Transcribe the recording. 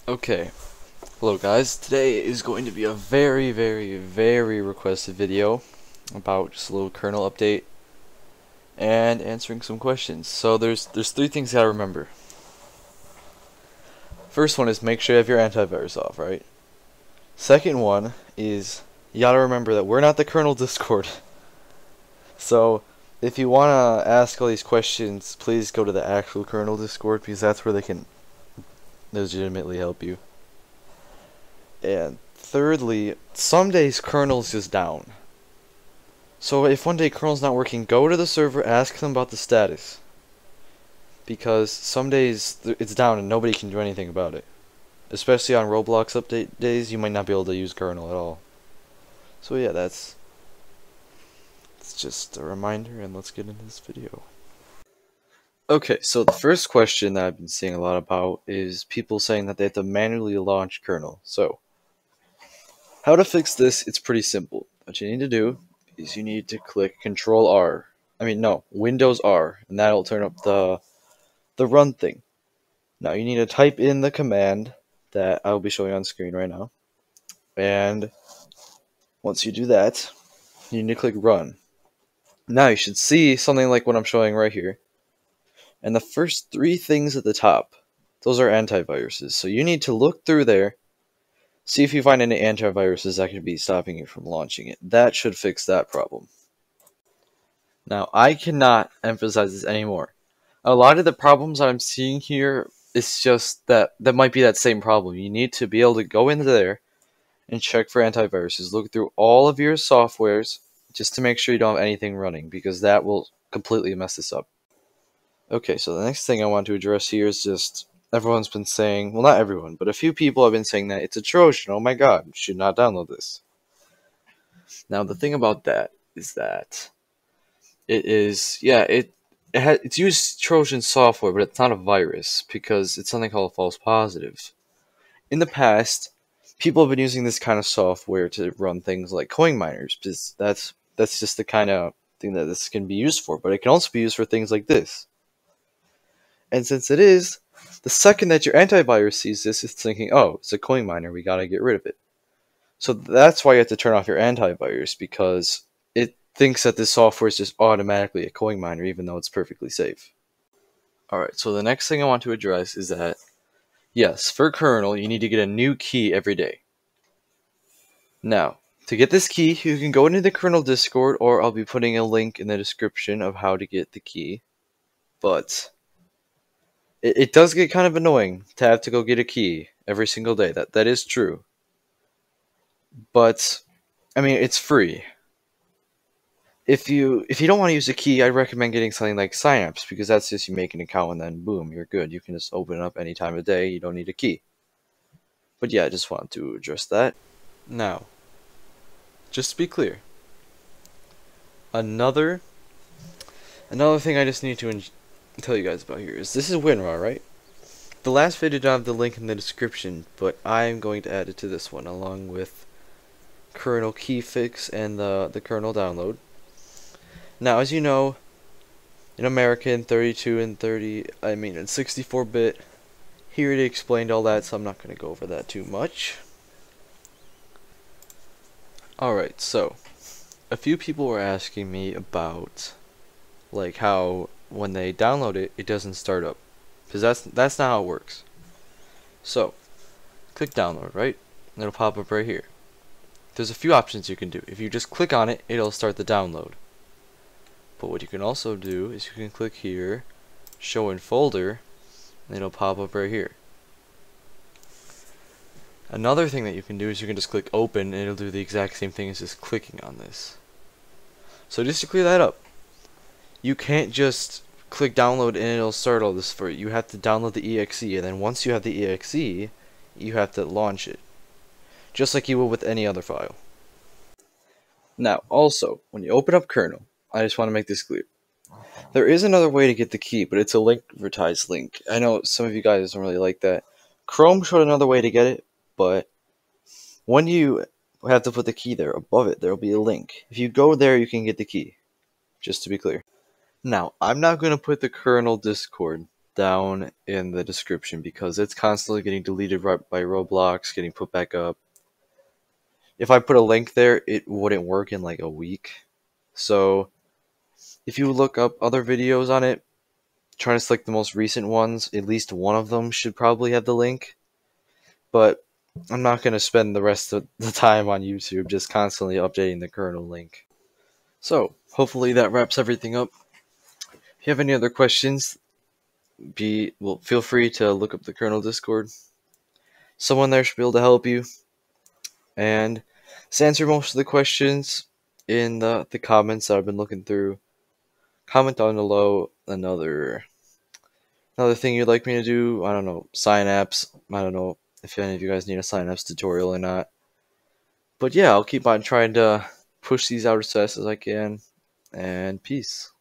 Okay, hello guys. Today is going to be a very requested video about just a little kernel update and answering some questions. So there's three things you gotta remember. First one is make sure you have your antivirus off, right? Second one is you gotta remember that we're not the kernel Discord. So if you wanna ask all these questions, please go to the actual kernel Discord because that's where they can legitimately help you. And thirdly, some days kernel's just down. So if one day kernel's not working, go to the server, ask them about the status. Because some days it's down and nobody can do anything about it. Especially on Roblox update days, you might not be able to use kernel at all. So yeah, it's just a reminder, and let's get into this video. Okay, so the first question that I've been seeing a lot about is people saying that they have to manually launch kernel. So, how to fix this? It's pretty simple. What you need to do is you need to click Control R. Windows R, and that'll turn up the run thing. Now you need to type in the command that I'll be showing on screen right now. And once you do that, you need to click Run. Now you should see something like what I'm showing right here. And the first three things at the top, those are antiviruses. So you need to look through there, see if you find any antiviruses that could be stopping you from launching it. That should fix that problem. Now, I cannot emphasize this anymore. A lot of the problems I'm seeing here is just that might be that same problem. You need to be able to go into there and check for antiviruses. Look through all of your softwares just to make sure you don't have anything running, because that will completely mess this up. Okay, so the next thing I want to address here is just everyone's been saying, well, not everyone, but a few people have been saying that it's a Trojan. Oh my god, you should not download this. Now, the thing about that is that it's used Trojan software, but it's not a virus because it's something called a false positive. In the past, people have been using this kind of software to run things like coin miners, because that's just the kind of thing that this can be used for, but it can also be used for things like this. And since it is, the second that your antivirus sees this, it's thinking, oh, it's a coin miner, we gotta get rid of it. So that's why you have to turn off your antivirus, because it thinks that this software is just automatically a coin miner, even though it's perfectly safe. Alright, so the next thing I want to address is that, yes, for kernel, you need to get a new key every day. Now, to get this key, you can go into the kernel Discord, or I'll be putting a link in the description of how to get the key. But it does get kind of annoying to have to go get a key every single day. That is true. But I mean, it's free. If you don't want to use a key, I recommend getting something like Synapse, because that's just you make an account and then boom, you're good. You can just open it up any time of day. You don't need a key. But yeah, I just wanted to address that. Now, just to be clear, another thing I just need to tell you guys about here is this is Winrar, right? The last video didn't have the link in the description, but I'm going to add it to this one along with kernel key fix and the kernel download. Now, as you know, in America in 32 and 64-bit, he already explained all that, so I'm not going to go over that too much. Alright, so a few people were asking me about like how when they download it, it doesn't start up, because that's not how it works. So click download, right, and it'll pop up right here. There's a few options you can do. If you just click on it, it'll start the download. But what you can also do is you can click here, show in folder, and it'll pop up right here. Another thing that you can do is you can just click open, and it'll do the exact same thing as just clicking on this. So just to clear that up, you can't just click download and it'll start all this for you. You have to download the exe, and then once you have the exe, you have to launch it, just like you would with any other file. Now, also, when you open up kernel, I just want to make this clear. There is another way to get the key, but it's a link-advertised link. I know some of you guys don't really like that. Chrome showed another way to get it, but when you have to put the key there, above it, there will be a link. If you go there, you can get the key, just to be clear. Now, I'm not going to put the kernel Discord down in the description because it's constantly getting deleted right by Roblox, getting put back up. If I put a link there, it wouldn't work in like a week. So if you look up other videos on it, try to select the most recent ones. At least one of them should probably have the link. But I'm not going to spend the rest of the time on YouTube just constantly updating the Krnl link. So hopefully that wraps everything up. If you have any other questions, feel free to look up the Krnl Discord. Someone there should be able to help you. And to answer most of the questions in the comments that I've been looking through, comment down below another thing you'd like me to do. I don't know, sign apps. I don't know if any of you guys need a sign apps tutorial or not. But yeah, I'll keep on trying to push these out as fast as I can. And peace.